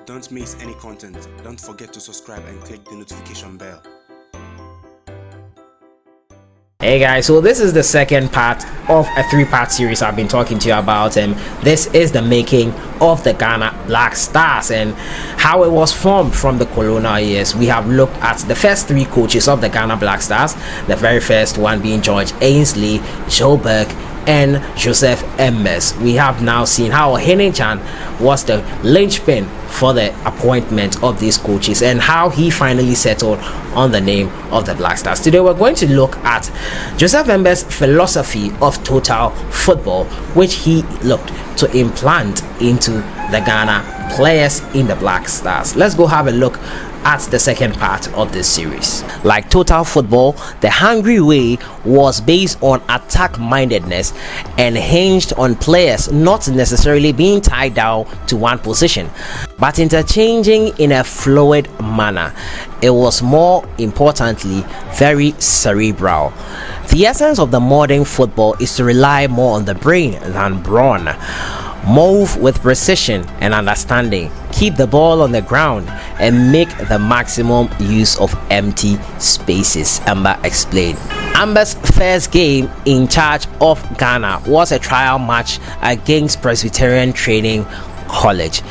Don't miss any content. Don't forget to subscribe and click the notification bell. Hey guys, so this is the second part of a three-part series I've been talking to you about, and this is the making of the Ghana Black Stars and how it was formed from the colonial years. We have looked at the first three coaches of the Ghana Black Stars, the very first one being George Ainsley, Joe Burke, and Joseph Embers. We have now seen how Henning-chan was the linchpin for the appointment of these coaches and how he finally settled on the name of the Black Stars. Today we're going to look at Joseph Embers' philosophy of total football, which he looked to implant into the Ghana players in the Black Stars. Let's go have a look at the second part of this series. Like total football, the Hungry Way was based on attack mindedness and hinged on players not necessarily being tied down to one position but interchanging in a fluid manner. It was more importantly very cerebral. The essence of the modern football is to rely more on the brain than brawn. Move with precision and understanding, keep the ball on the ground, and make the maximum use of empty spaces, Amba explained. Amber's first game in charge of Ghana was a trial match against Presbyterian Training College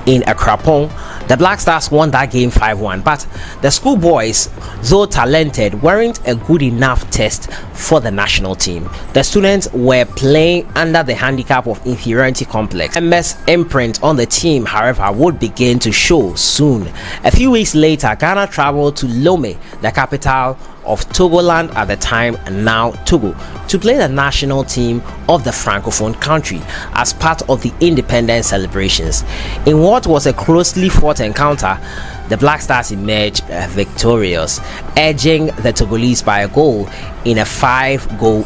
in Akrapong. The Black Stars won that game 5-1, but the schoolboys, though talented, weren't a good enough test for the national team. The students were playing under the handicap of inferiority complex. MS imprint on the team, however, would begin to show soon. A few weeks later, Ghana traveled to Lomé, the capital of Togoland at the time, now Togo, to play the national team of the Francophone country as part of the independence celebrations. In what was a closely fought encounter, the Black Stars emerged victorious, edging the Togolese by a goal in a 5-goal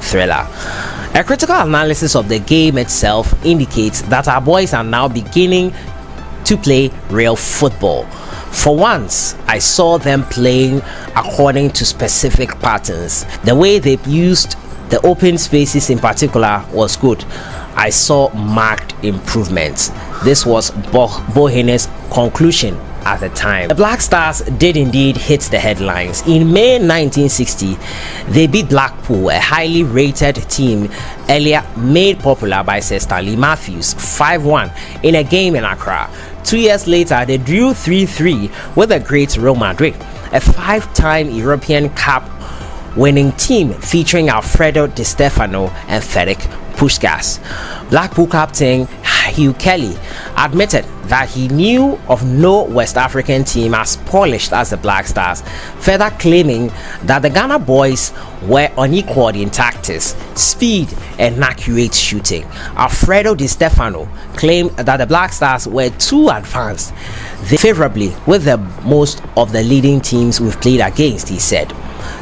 thriller. A critical analysis of the game itself indicates that our boys are now beginning to play real football. For once, I saw them playing according to specific patterns. The way they used the open spaces in particular was good. I saw marked improvements. This was Bohene's conclusion at the time. The Black Stars did indeed hit the headlines. In May 1960, they beat Blackpool, a highly rated team earlier made popular by Sir Stanley Matthews, 5-1 in a game in Accra. 2 years later, they drew 3-3 with the great Real Madrid, a 5-time European Cup winning team featuring Alfredo Di Stefano and Ferenc Puskas. Blackpool captain Hugh Kelly admitted that he knew of no West African team as polished as the Black Stars, further claiming that the Ghana boys were unequaled in tactics, speed, and accurate shooting. Alfredo Di Stefano claimed that the Black Stars were too advanced. They favorably with the most of the leading teams we've played against, he said.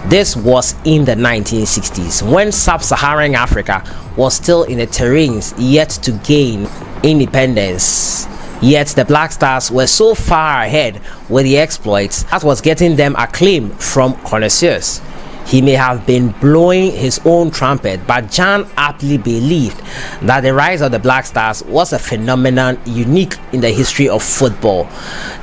This was in the 1960s, when sub-Saharan Africa was still in the terrains yet to gain independence. Yet the Black Stars were so far ahead with the exploits that was getting them acclaim from connoisseurs. He may have been blowing his own trumpet, but Jan aptly believed that the rise of the Black Stars was a phenomenon unique in the history of football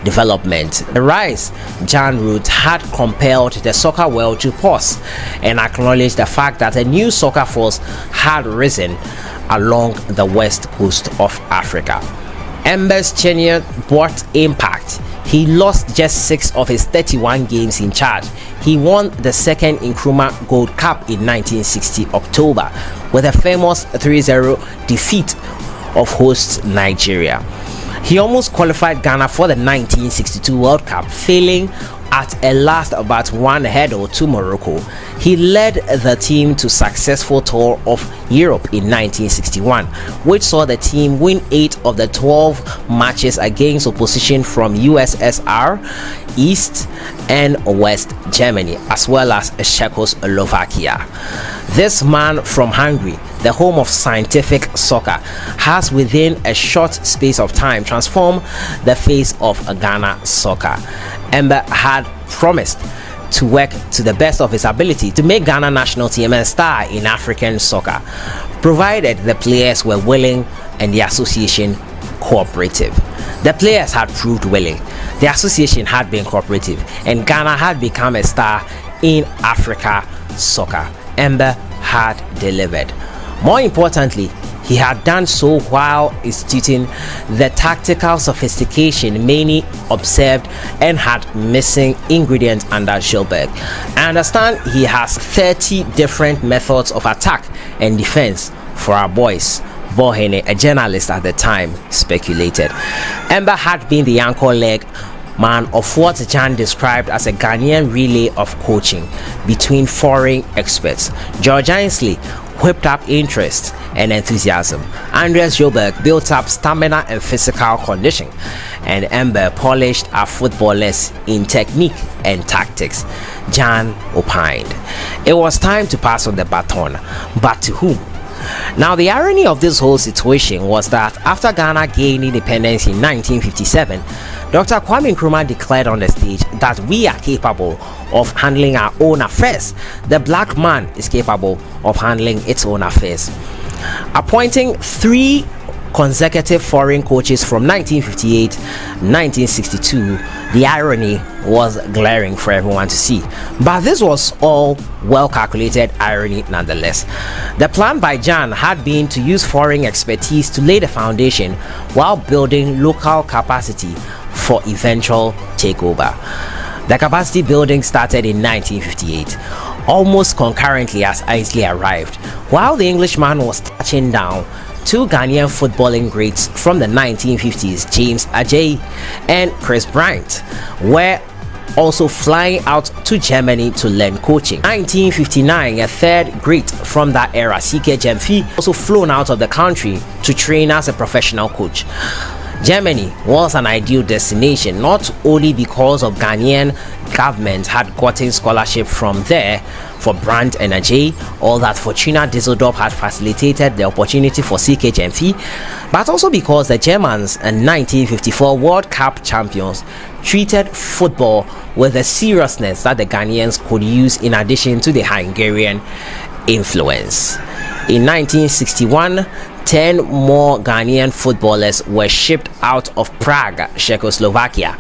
development. The rise, Jan wrote, had compelled the soccer world to pause and acknowledge the fact that a new soccer force had risen along the west coast of Africa. Ember's tenure brought impact. He lost just 6 of his 31 games in charge. He won the second Nkrumah Gold Cup in 1960 October with a famous 3-0 defeat of host Nigeria. He almost qualified Ghana for the 1962 World Cup, failing at a last but one hurdle to Morocco. He led the team to successful tour of Europe in 1961, which saw the team win 8 of the 12 matches against opposition from USSR, East and West Germany, as well as Czechoslovakia. This man from Hungary, the home of scientific soccer, has within a short space of time transformed the face of Ghana soccer. Amba had promised to work to the best of his ability to make Ghana national team a star in African soccer, provided the players were willing and the association cooperative. The players had proved willing, the association had been cooperative, and Ghana had become a star in Africa soccer. Amba had delivered. More importantly, he had done so while instituting the tactical sophistication many observed and had missing ingredients under Joburg. I understand he has 30 different methods of attack and defense for our boys. Bohene, a journalist at the time, speculated. Amba had been the anchor leg man of what Jan described as a Ghanaian relay of coaching between foreign experts. George Ainsley whipped up interest and enthusiasm. Andreas Joburg built up stamina and physical condition, and Amba polished our footballers in technique and tactics. Jan opined it was time to pass on the baton, but to whom? Now, the irony of this whole situation was that after Ghana gained independence in 1957, Dr. Kwame Nkrumah declared on the stage that we are capable of handling our own affairs. The black man is capable of handling its own affairs. Appointing 3 consecutive foreign coaches from 1958 1962, the irony was glaring for everyone to see, but this was all well calculated irony nonetheless. The plan by Jan had been to use foreign expertise to lay the foundation while building local capacity for eventual takeover. The capacity building started in 1958, almost concurrently as Ainsley arrived. While the Englishman was touching down, 2 Ghanaian footballing greats from the 1950s, James Ajay and Chris Bryant, were also flying out to Germany to learn coaching. 1959, a third great from that era, Gyamfi, also flown out of the country to train as a professional coach. Germany was an ideal destination, not only because of Ghanaian government had gotten scholarship from there for Brandt and Ajay, or that Fortuna Düsseldorf had facilitated the opportunity for Gyamfi, but also because the Germans and 1954 World Cup champions treated football with the seriousness that the Ghanaians could use in addition to the Hungarian influence. In 1961, 10 more Ghanaian footballers were shipped out of Prague, Czechoslovakia,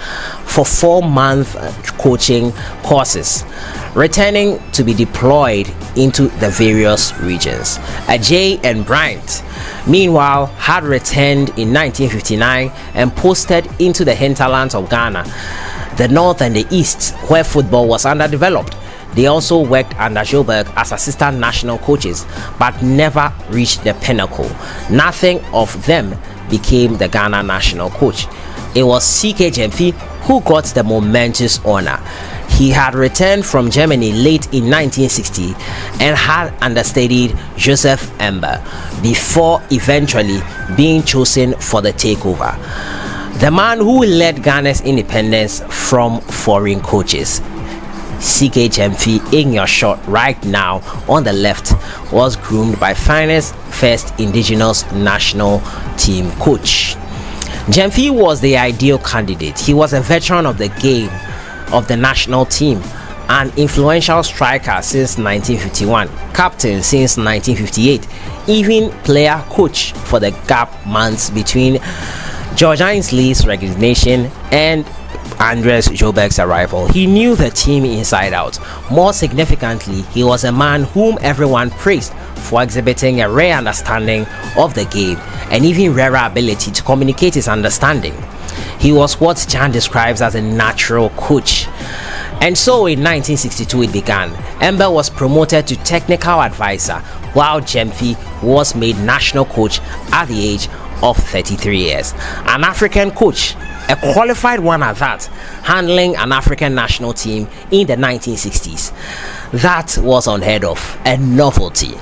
for 4-month coaching courses, returning to be deployed into the various regions. Ajay and Bryant, meanwhile, had returned in 1959 and posted into the hinterlands of Ghana, the north and the east, where football was underdeveloped. They also worked under Joburg as assistant national coaches, but never reached the pinnacle. Nothing of them became the Ghana national coach. It was Gyamfi who got the momentous honor. He had returned from Germany late in 1960 and had understudied Joseph Amba before eventually being chosen for the takeover. The man who led Ghana's independence from foreign coaches. Gyamfi, in your shot right now on the left, was groomed by finest first indigenous national team coach. Gyamfi was the ideal candidate. He was a veteran of the game of the national team, an influential striker since 1951, captain since 1958, even player coach for the gap months between George Ainsley's resignation and Andreas Joburg's arrival. He knew the team inside out. More significantly, he was a man whom everyone praised for exhibiting a rare understanding of the game and even rarer ability to communicate his understanding. He was what Jan describes as a natural coach. And so in 1962 it began. Amba was promoted to technical advisor, while Gyamfi was made national coach at the age of 33 years. An African coach, a qualified one at that, handling an African national team in the 1960s. That was unheard of, a novelty.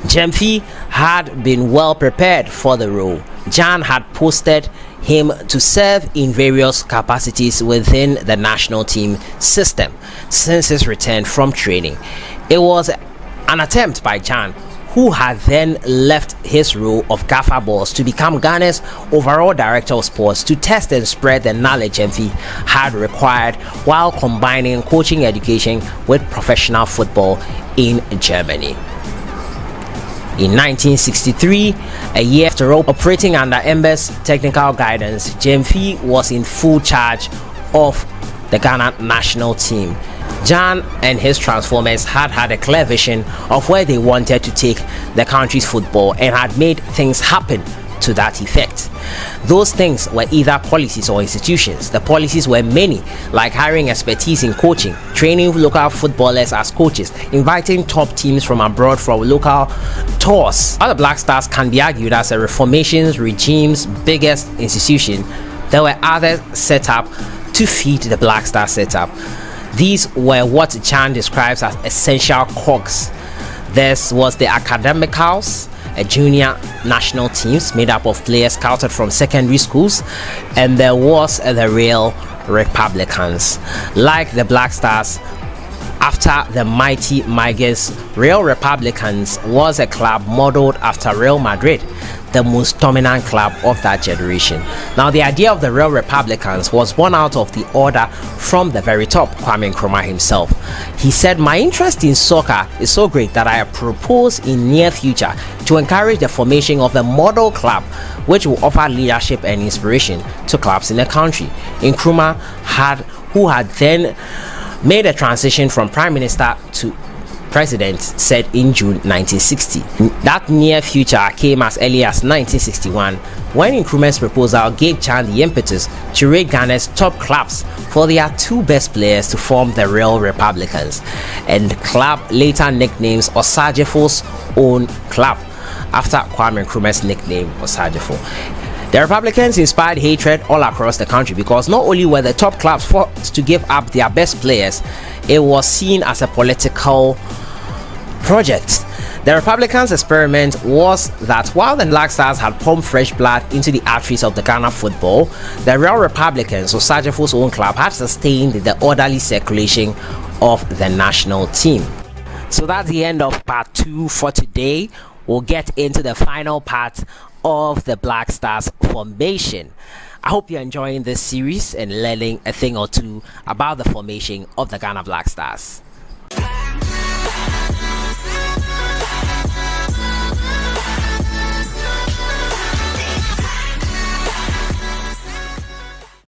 Gyamfi had been well prepared for the role. Jan had posted him to serve in various capacities within the national team system since his return from training. It was an attempt by Jan, who had then left his role of gaffer boss to become Ghana's overall director of sports, to test and spread the knowledge Gyamfi had required while combining coaching education with professional football in Germany. In 1963, a year after operating under Amba's technical guidance, Gyamfi was in full charge of the Ghana national team. Jan and his Transformers had a clear vision of where they wanted to take the country's football and had made things happen to that effect. Those things were either policies or institutions. The policies were many, like hiring expertise in coaching, training local footballers as coaches, inviting top teams from abroad for local tours. While the Black Stars can be argued as a reformation regime's biggest institution, there were others set up to feed the Black Star setup. These were what Chan describes as essential cogs. This was the Academicals, a junior national teams made up of players scouted from secondary schools, and there was the Real Republicans. Like the Black Stars, after the mighty Migas, Real Republicans was a club modeled after Real Madrid, the most dominant club of that generation. Now, the idea of the Real Republicans was born out of the order from the very top, Kwame Nkrumah himself. He said, "My interest in soccer is so great that I propose in near future to encourage the formation of a model club which will offer leadership and inspiration to clubs in the country." Nkrumah who had then made a transition from prime minister to president, said in June 1960. That near future came as early as 1961, when Nkrumah's proposal gave Chan the impetus to rate Ghana's top clubs for their two best players to form the Real Republicans, and the club later nicknames Osagyefo's own club, after Kwame Nkrumah's nickname Osagyefo. The Republicans inspired hatred all across the country because not only were the top clubs forced to give up their best players, it was seen as a political project. The Republicans' experiment was that while the Black Stars had pumped fresh blood into the arteries of the Ghana football, the Real Republicans, Osagyefo's own club, had sustained the orderly circulation of the national team. So that's the end of part 2 for today. We'll get into the final part of the Black Stars formation. I hope you're enjoying this series and learning a thing or two about the formation of the Ghana Black Stars.